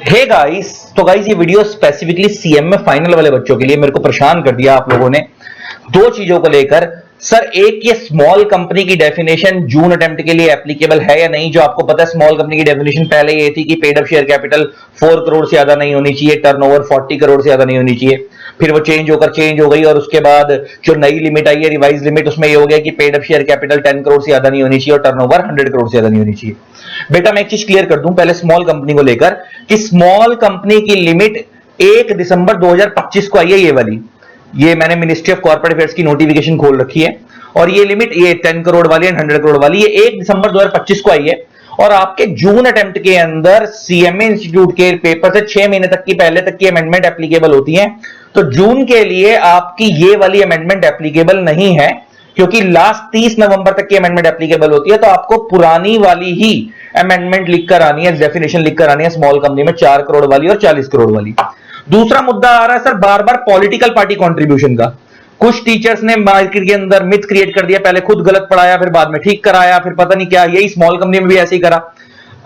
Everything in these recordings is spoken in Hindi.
हे गाइस, तो गाइस ये वीडियो स्पेसिफिकली सीएमए फाइनल वाले बच्चों के लिए। मेरे को परेशान कर दिया आप लोगों ने दो चीजों को लेकर। सर, एक ये स्मॉल कंपनी की डेफिनेशन जून अटेम्प्ट के लिए एप्लीकेबल है या नहीं। जो आपको पता है स्मॉल कंपनी की डेफिनेशन पहले ये थी कि paid up share capital 4 crore से ज्यादा नहीं होनी चाहिए, टर्नओवर 40 करोड़ से ज्यादा नहीं होनी चाहिए। फिर वो चेंज हो गई और उसके बाद जो नई लिमिट आई है, रिवाइज लिमिट, उसमें ये हो गया कि paid up share capital 10 crore से ज्यादा नहीं होनी चाहिए और टर्नओवर 100 करोड़ से ज्यादा नहीं होनी चाहिए। बेटा मैं एक चीज क्लियर कर दूं पहले स्मॉल कंपनी को लेकर कि स्मॉल कंपनी की लिमिट 1 दिसंबर 2025 को आई है। ये वाली, ये मैंने मिनिस्ट्री ऑफ कॉर्पोरेट अफेयर्स की नोटिफिकेशन खोल रखी है और ये लिमिट, ये 10 करोड़ वाली एंड 100 करोड़ वाली, ये 1 दिसंबर 2025 को आई है। और आपके जून अटेम्प्ट के अंदर सीएमए इंस्टीट्यूट के पेपर से 6 महीने तक की पहले तक की अमेंडमेंट एप्लीकेबल होती है। तो जून के लिए आपकी ये वाली अमेंडमेंट एप्लीकेबल नहीं है क्योंकि लास्ट 30 नवंबर तक की अमेंडमेंट एप्लीकेबल होती है। तो आपको पुरानी वाली ही अमेंडमेंट लिखकर आनी है, डेफिनेशन लिखकर आनी है स्मॉल कंपनी में 4 करोड़ वाली और 40 करोड़ वाली। दूसरा मुद्दा आ रहा है सर बार बार पॉलिटिकल पार्टी कंट्रीब्यूशन का। कुछ टीचर्स ने मार्केट के अंदर मिथ क्रिएट कर दिया, पहले खुद गलत पढ़ाया फिर बाद में ठीक कराया, फिर पता नहीं क्या, यही स्मॉल कंपनी में भी ऐसे ही करा।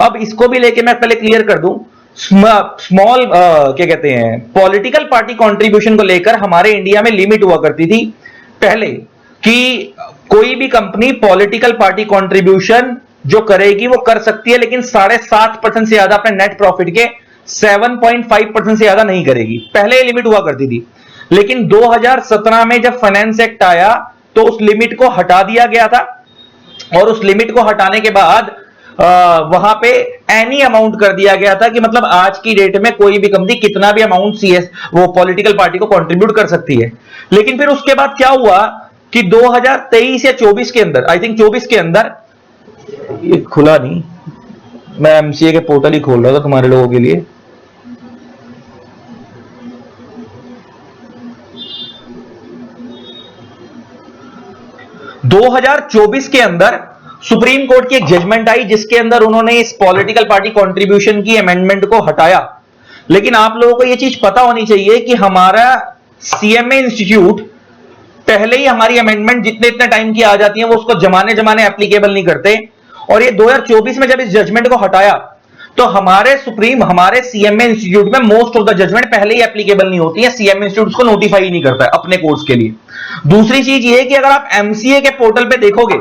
अब इसको भी लेके मैं पहले क्लियर कर दूं, स्मॉल क्या कहते हैं, पॉलिटिकल पार्टी कंट्रीब्यूशन को लेकर हमारे इंडिया में लिमिट हुआ करती थी पहले कि कोई भी कंपनी पॉलिटिकल पार्टी कंट्रीब्यूशन जो करेगी वो कर सकती है, लेकिन 7.5% से ज्यादा अपने नेट प्रॉफिट के 7.5% से ज्यादा नहीं करेगी। पहले लिमिट हुआ करती थी, लेकिन 2017 में जब फाइनेंस एक्ट आया तो उस लिमिट को हटा दिया गया था। और उस लिमिट को हटाने के बाद वहां पे एनी अमाउंट कर दिया गया था कि मतलब आज की डेट में कोई भी कंपनी कितना भी अमाउंट सीएस वो पॉलिटिकल पार्टी को कंट्रीब्यूट कर सकती है। लेकिन फिर उसके बाद क्या हुआ कि 2023 या 24 के अंदर, आई थिंक 24 के अंदर, ये खुला नहीं, मैं एमसीए के पोर्टल ही खोल रहा था तुम्हारे लोगों के लिए। दो 2024 के अंदर सुप्रीम कोर्ट की एक जजमेंट आई जिसके अंदर उन्होंने इस पॉलिटिकल पार्टी कंट्रीब्यूशन की अमेंडमेंट को हटाया। लेकिन आप लोगों को यह चीज पता होनी चाहिए कि हमारा सीएमए इंस्टीट्यूट पहले ही हमारी अमेंडमेंट जितने इतने टाइम की आ जाती है वो उसको जमाने जमाने एप्लीकेबल नहीं करते। और ये 2024 में जब इस जजमेंट को हटाया तो हमारे सीएमए इंस्टीट्यूट में मोस्ट ऑफ द जजमेंट पहले ही एप्लीकेबल नहीं होती है। सीएमए इंस्टीट्यूट उसको नोटिफाई नहीं करता है अपने कोर्स के लिए। दूसरी चीज ये कि अगर आप एमसीए के पोर्टल पे देखोगे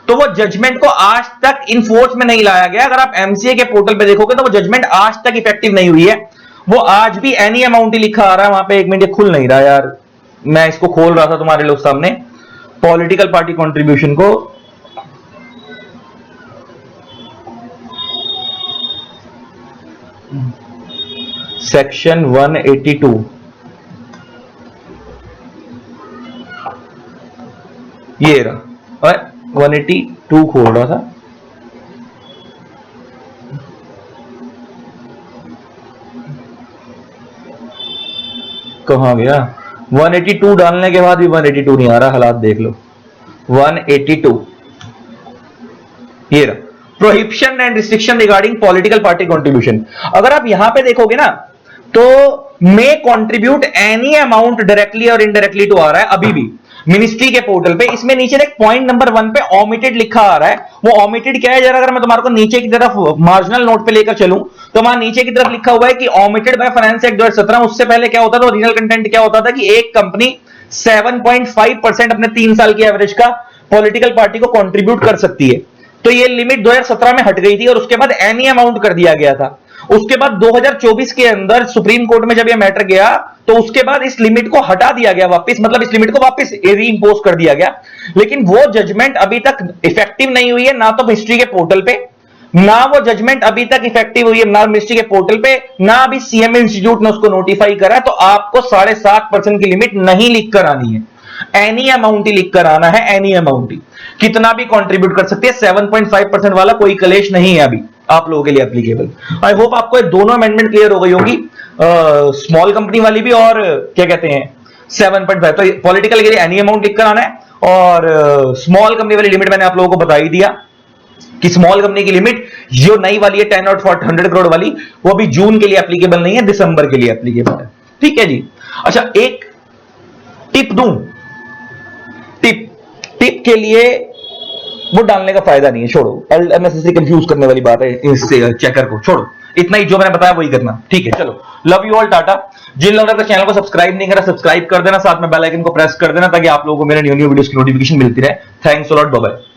तो वो जजमेंट को आज तक इनफोर्स में नहीं लाया गया। अगर आप एमसीए के पोर्टल पे देखोगे तो वो जजमेंट आज तक इफेक्टिव नहीं हुई है। वो आज भी एनी अमाउंट ही लिखा आ रहा है वहां पे। एक मिनट, ये खुल नहीं रहा यार, मैं इसको खोल रहा था तुम्हारे लोग सामने, पॉलिटिकल पार्टी कंट्रीब्यूशन को। सेक्शन 182, ये रहा, और 182 खोल रहा था। कहां गया? 182 डालने के बाद भी 182 नहीं आ रहा, हालात देख लो। 182 ये रहा, prohibition and restriction regarding political party contribution. अगर आप यहां पे देखोगे ना तो मे कंट्रीब्यूट एनी अमाउंट डायरेक्टली और इनडायरेक्टली टू आ रहा है अभी भी मिनिस्ट्री के पोर्टल पे। इसमें नीचे एक पॉइंट नंबर 1 पे ओमिटेड लिखा आ रहा है। वो ओमिटेड क्या है, जरा अगर मैं तुम्हारे को नीचे की तरफ मार्जिनल नोट पे लेकर चलूं तो वहां नीचे की तरफ लिखा हुआ है कि ओमिटेड बाय फाइनेंस एक्ट 2017। उससे पहले क्या होता था, ओरिजिनल कंटेंट क्या होता था कि एक कंपनी 7.5% अपने 3 साल की एवरेज का पॉलिटिकल पार्टी को कंट्रीब्यूट कर सकती है। तो ये लिमिट 2017 में हट गई थी और उसके बाद एनी अमाउंट कर दिया गया था। उसके बाद 2024 के अंदर सुप्रीम कोर्ट में जब ये मैटर गया तो उसके बाद इस लिमिट को हटा दिया गया वापस, मतलब इस लिमिट को वापस रीइंपोज कर दिया गया। लेकिन वो जजमेंट अभी तक इफेक्टिव नहीं हुई है, ना तो मिनिस्ट्री के पोर्टल पे, ना वो जजमेंट अभी तक इफेक्टिव हुई है ना मिनिस्ट्री के पोर्टल पे, ना अभी सीएमए इंस्टीट्यूट ने उसको नोटिफाई करा। तो आपको 7.5% की लिमिट नहीं लिखकर आनी है, एनी अमाउंट ही लिखकर आना है। एनी अमाउंट ही कितना भी कंट्रीब्यूट कर सकती है। 7.5% वाला कोई कलेश नहीं है अभी आप लोगों के लिए एप्लीकेबल। आई होप आपको ये दोनों अमेंडमेंट क्लियर हो गई होगी, स्मॉल कंपनी वाली भी और क्या कहते हैं 7.5। तो पॉलिटिकल के लिए एनी अमाउंट लिखकर आना है और स्मॉल कंपनी वाली लिमिट मैंने आप लोगों को बता ही दिया कि स्मॉल कंपनी की लिमिट जो नई वाली है 10 और 100 करोड़ वाली, वो अभी जून के लिए एप्लीकेबल नहीं है, दिसंबर के लिए एप्लीकेबल है। ठीक है जी। अच्छा, एक टिप दूं, टिप के लिए वो डालने का फायदा नहीं है, छोड़ो। अननेसेसरी कंफ्यूज करने वाली बात है इस चेकर को, छोड़ो। इतना ही जो मैंने बताया वही करना, ठीक है। चलो, लव यू ऑल, टाटा। जिन लोगों ने चैनल को सब्सक्राइब नहीं करा, सब्सक्राइब कर देना, साथ में बेल आइकन को प्रेस कर देना ताकि आप लोगों को मेरे न्यू वीडियोस की नोटिफिकेशन मिलती रहे। Thanks a lot, bye bye.